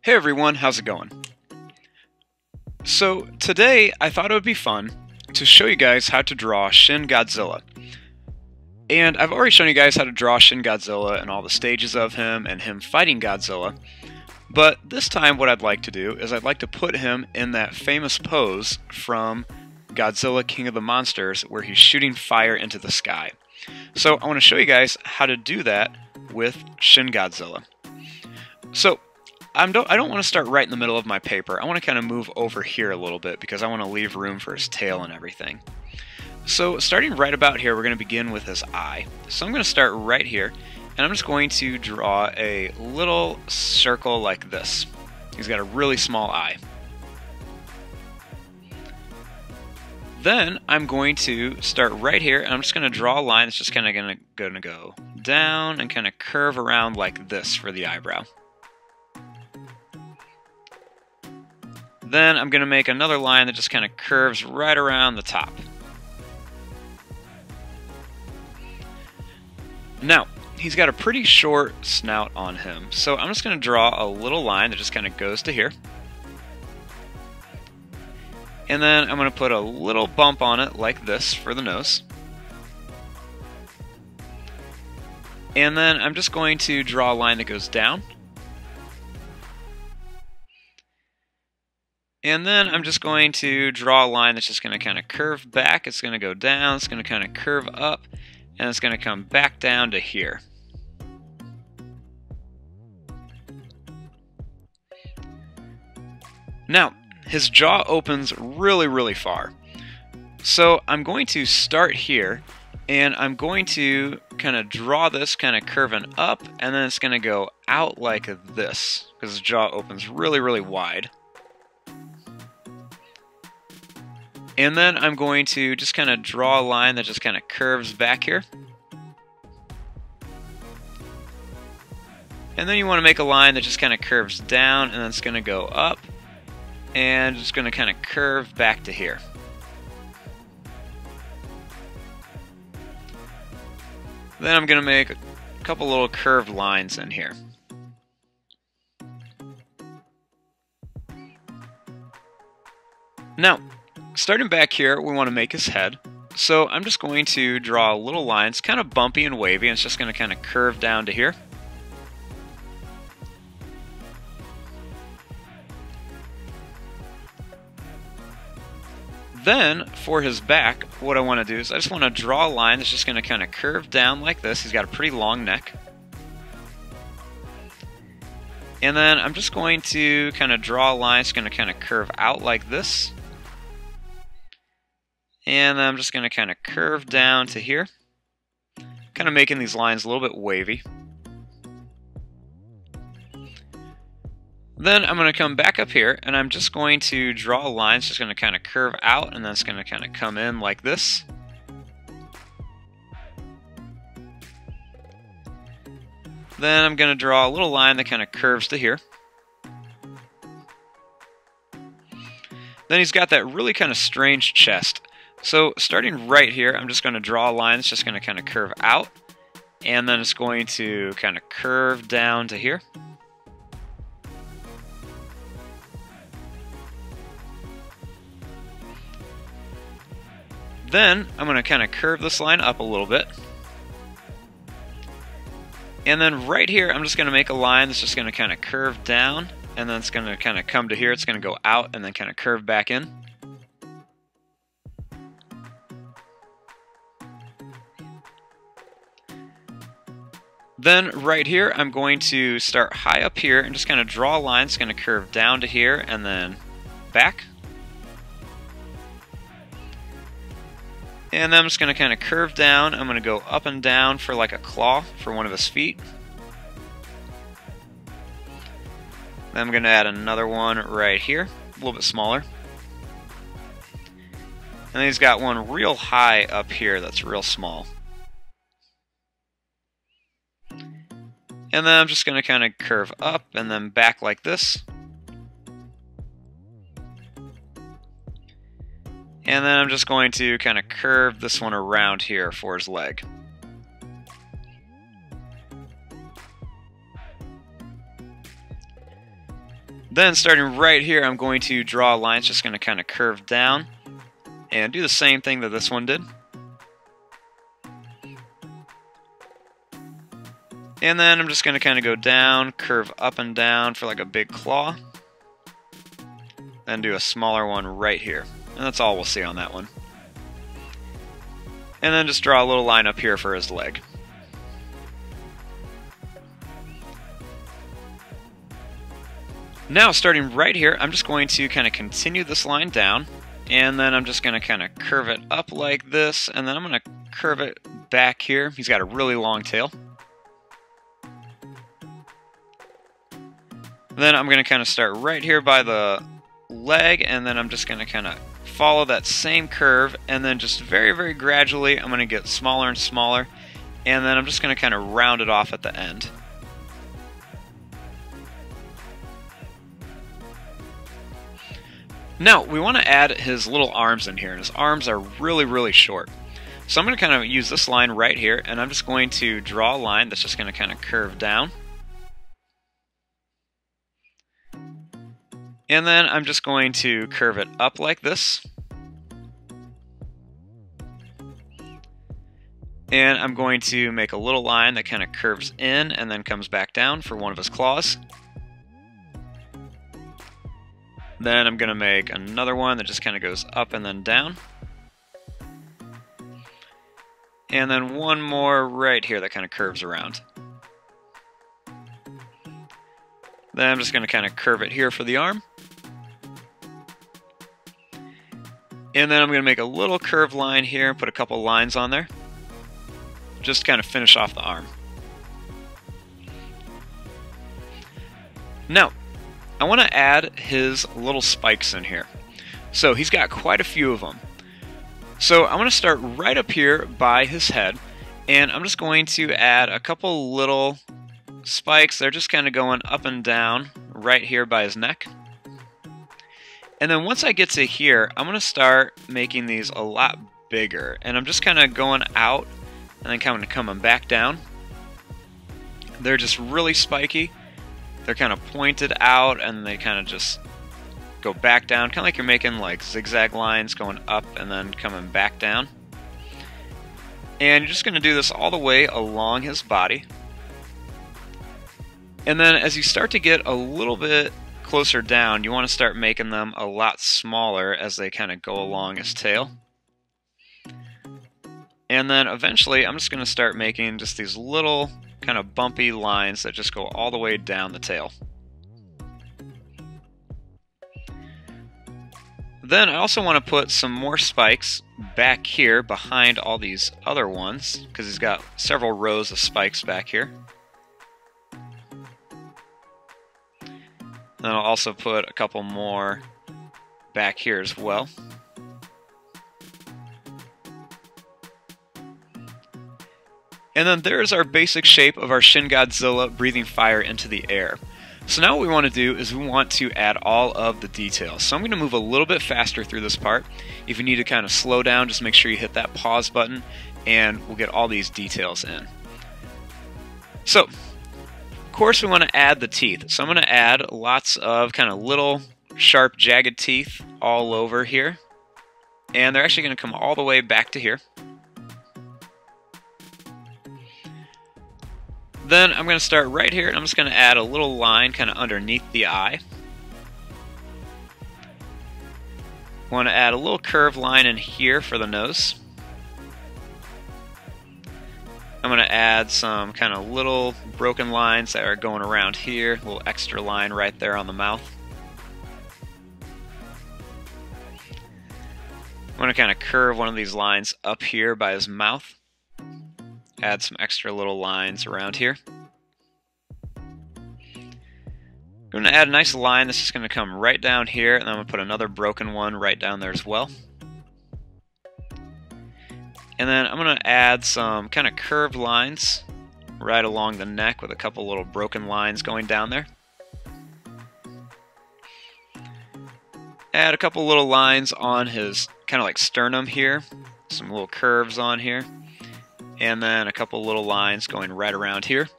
Hey everyone, how's it going? So today I thought it would be fun to show you guys how to draw Shin Godzilla. And I've already shown you guys how to draw Shin Godzilla and all the stages of him and him fighting Godzilla. But this time what I'd like to do is I'd like to put him in that famous pose from Godzilla King of the Monsters where he's shooting fire into the sky. So I want to show you guys how to do that with Shin Godzilla. So I don't want to start right in the middle of my paper. I want to kind of move over here a little bit because I want to leave room for his tail and everything. So starting right about here, we're going to begin with his eye. So I'm going to start right here, and I'm just going to draw a little circle like this. He's got a really small eye. Then I'm going to start right here, and I'm just going to draw a line that's just kind of going to go down and kind of curve around like this for the eyebrow. Then I'm going to make another line that just kind of curves right around the top. Now, he's got a pretty short snout on him, so I'm just going to draw a little line that just kind of goes to here. And then I'm going to put a little bump on it like this for the nose. And then I'm just going to draw a line that goes down. And then I'm just going to draw a line that's just going to kind of curve back. It's going to go down, it's going to kind of curve up, and it's going to come back down to here. Now, his jaw opens really, really far. So I'm going to start here, and I'm going to kind of draw this kind of curving up, and then it's going to go out like this, because his jaw opens really, really wide. And then I'm going to just kind of draw a line that just kind of curves back here. And then you want to make a line that just kind of curves down, and then it's going to go up, and it's going to kind of curve back to here. Then I'm going to make a couple little curved lines in here. Now, starting back here, we want to make his head. So I'm just going to draw a little line. It's kind of bumpy and wavy, and it's just going to kind of curve down to here. Then, for his back, what I want to do is I just want to draw a line that's just going to kind of curve down like this. He's got a pretty long neck. And then I'm just going to kind of draw a line that's going to kind of curve out like this. And then I'm just going to kind of curve down to here, kind of making these lines a little bit wavy. Then I'm going to come back up here, and I'm just going to draw a line that's just going to kind of curve out, and then it's going to kind of come in like this. Then I'm going to draw a little line that kind of curves to here. Then he's got that really kind of strange chest. So starting right here, I'm just going to draw a line that's just going to kind of curve out, and then it's going to kind of curve down to here. Then I'm going to kind of curve this line up a little bit. And then right here, I'm just going to make a line that's just going to kind of curve down, and then it's going to kind of come to here. It's going to go out and then kind of curve back in. Then right here, I'm going to start high up here and just kind of draw a line. It's going to curve down to here and then back. And then I'm just going to kind of curve down. I'm going to go up and down for like a claw for one of his feet. Then I'm going to add another one right here, a little bit smaller. And then he's got one real high up here that's real small. And then I'm just going to kind of curve up and then back like this. And then I'm just going to kind of curve this one around here for his leg. Then starting right here, I'm going to draw a line. It's just going to kind of curve down and do the same thing that this one did. And then I'm just going to kind of go down, curve up and down for like a big claw. Then do a smaller one right here. And that's all we'll see on that one. And then just draw a little line up here for his leg. Now, starting right here, I'm just going to kind of continue this line down, and then I'm just going to kind of curve it up like this, and then I'm going to curve it back here. He's got a really long tail. Then I'm going to kind of start right here by the leg, and then I'm just going to kind of follow that same curve, and then just very, very gradually, I'm going to get smaller and smaller, and then I'm just going to kind of round it off at the end. Now, we want to add his little arms in here, and his arms are really, really short. So I'm going to kind of use this line right here, and I'm just going to draw a line that's just going to kind of curve down. And then I'm just going to curve it up like this. And I'm going to make a little line that kind of curves in and then comes back down for one of his claws. Then I'm going to make another one that just kind of goes up and then down. And then one more right here that kind of curves around. Then I'm just going to kind of curve it here for the arm. And then I'm going to make a little curved line here and put a couple lines on there. Just to kind of finish off the arm. Now, I want to add his little spikes in here. So he's got quite a few of them. So I'm going to start right up here by his head, and I'm just going to add a couple little spikes. They're just kind of going up and down right here by his neck. And then once I get to here, I'm going to start making these a lot bigger. And I'm just kind of going out and then kind of coming back down. They're just really spiky. They're kind of pointed out, and they kind of just go back down, kind of like you're making like zigzag lines going up and then coming back down. And you're just going to do this all the way along his body. And then as you start to get a little bit closer down, you want to start making them a lot smaller as they kind of go along his tail. And then eventually I'm just going to start making just these little kind of bumpy lines that just go all the way down the tail. Then I also want to put some more spikes back here behind all these other ones, because he's got several rows of spikes back here. Then I'll also put a couple more back here as well. And then there's our basic shape of our Shin Godzilla breathing fire into the air. So now what we want to do is we want to add all of the details. So I'm going to move a little bit faster through this part. If you need to kind of slow down, just make sure you hit that pause button, and we'll get all these details in. So, of course we want to add the teeth. So I'm going to add lots of kind of little sharp jagged teeth all over here. And they're actually going to come all the way back to here. Then I'm going to start right here, and I'm just going to add a little line kind of underneath the eye. I want to add a little curved line in here for the nose. I'm going to add some kind of little broken lines that are going around here, a little extra line right there on the mouth. I'm going to kind of curve one of these lines up here by his mouth. Add some extra little lines around here. I'm going to add a nice line that's just going to come right down here, and then I'm going to put another broken one right down there as well. And then I'm going to add some kind of curved lines right along the neck with a couple little broken lines going down there. Add a couple little lines on his kind of like sternum here, some little curves on here. And then a couple little lines going right around here.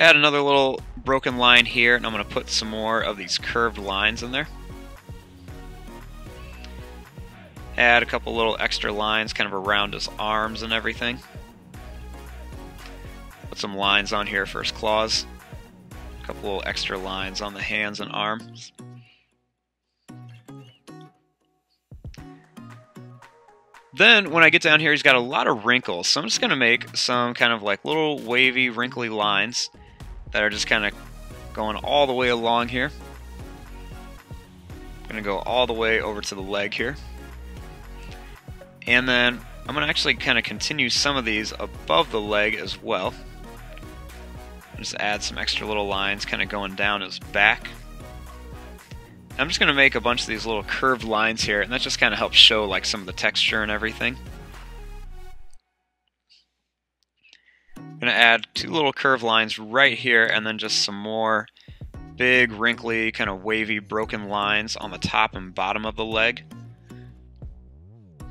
Add another little broken line here, and I'm going to put some more of these curved lines in there. Add a couple little extra lines kind of around his arms and everything. Put some lines on here for his claws. A couple little extra lines on the hands and arms. Then, when I get down here, he's got a lot of wrinkles, so I'm just going to make some kind of like little wavy, wrinkly lines that are just kind of going all the way along here. I'm going to go all the way over to the leg here. And then I'm going to actually kind of continue some of these above the leg as well. Just add some extra little lines kind of going down his back. I'm just going to make a bunch of these little curved lines here, and that just kind of helps show like some of the texture and everything. I'm going to add two little curved lines right here, and then just some more big, wrinkly, kind of wavy, broken lines on the top and bottom of the leg.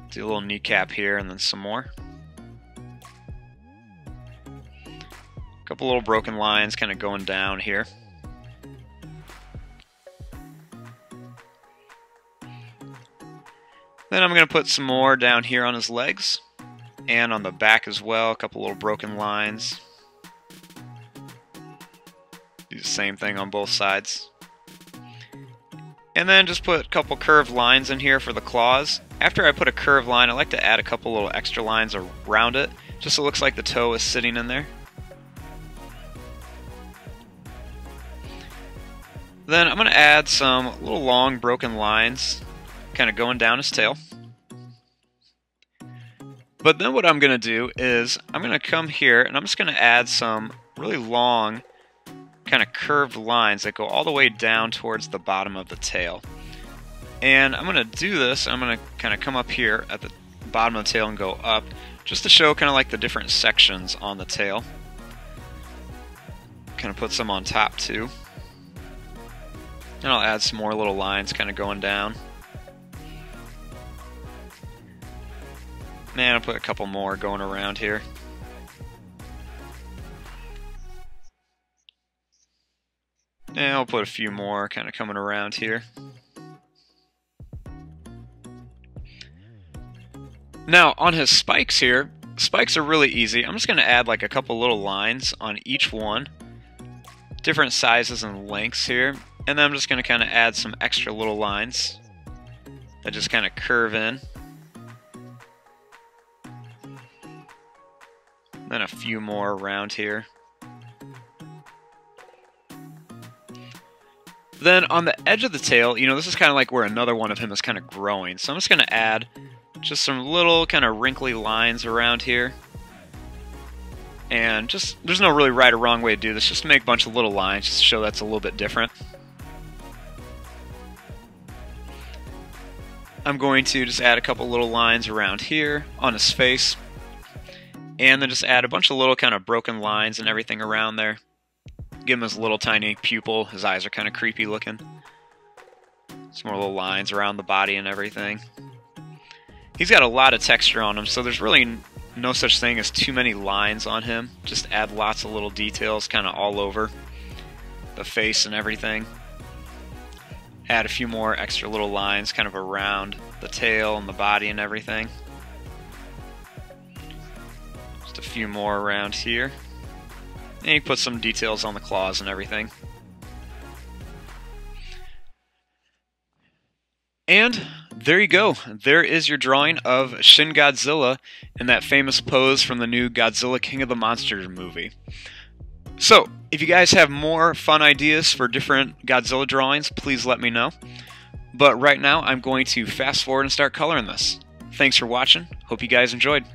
Do a little kneecap here, and then some more. A couple little broken lines kind of going down here. Then I'm going to put some more down here on his legs, and on the back as well, a couple little broken lines. Do the same thing on both sides. And then just put a couple curved lines in here for the claws. After I put a curved line, I like to add a couple little extra lines around it, just so it looks like the toe is sitting in there. Then I'm going to add some little long broken lines kind of going down his tail. But then what I'm going to do is I'm going to come here and I'm just going to add some really long kind of curved lines that go all the way down towards the bottom of the tail. And I'm going to do this, I'm going to kind of come up here at the bottom of the tail and go up, just to show kind of like the different sections on the tail. Kind of put some on top too. And I'll add some more little lines kind of going down. And I'll put a couple more going around here. And I'll put a few more kind of coming around here. Now, on his spikes here, spikes are really easy. I'm just going to add like a couple little lines on each one. Different sizes and lengths here. And then I'm just going to kind of add some extra little lines that just kind of curve in. Then a few more around here. Then on the edge of the tail, you know, this is kind of like where another one of him is kind of growing. So I'm just going to add just some little kind of wrinkly lines around here. And just, there's no really right or wrong way to do this, just to make a bunch of little lines, just to show that's a little bit different. I'm going to just add a couple little lines around here on his face. And then just add a bunch of little kind of broken lines and everything around there. Give him his little tiny pupil. His eyes are kind of creepy looking. Some more little lines around the body and everything. He's got a lot of texture on him, so there's really no such thing as too many lines on him. Just add lots of little details kind of all over the face and everything. Add a few more extra little lines kind of around the tail and the body and everything. Just a few more around here. And you put some details on the claws and everything. And there you go. There is your drawing of Shin Godzilla in that famous pose from the new Godzilla King of the Monsters movie. So, if you guys have more fun ideas for different Godzilla drawings, please let me know. But right now, I'm going to fast forward and start coloring this. Thanks for watching. Hope you guys enjoyed.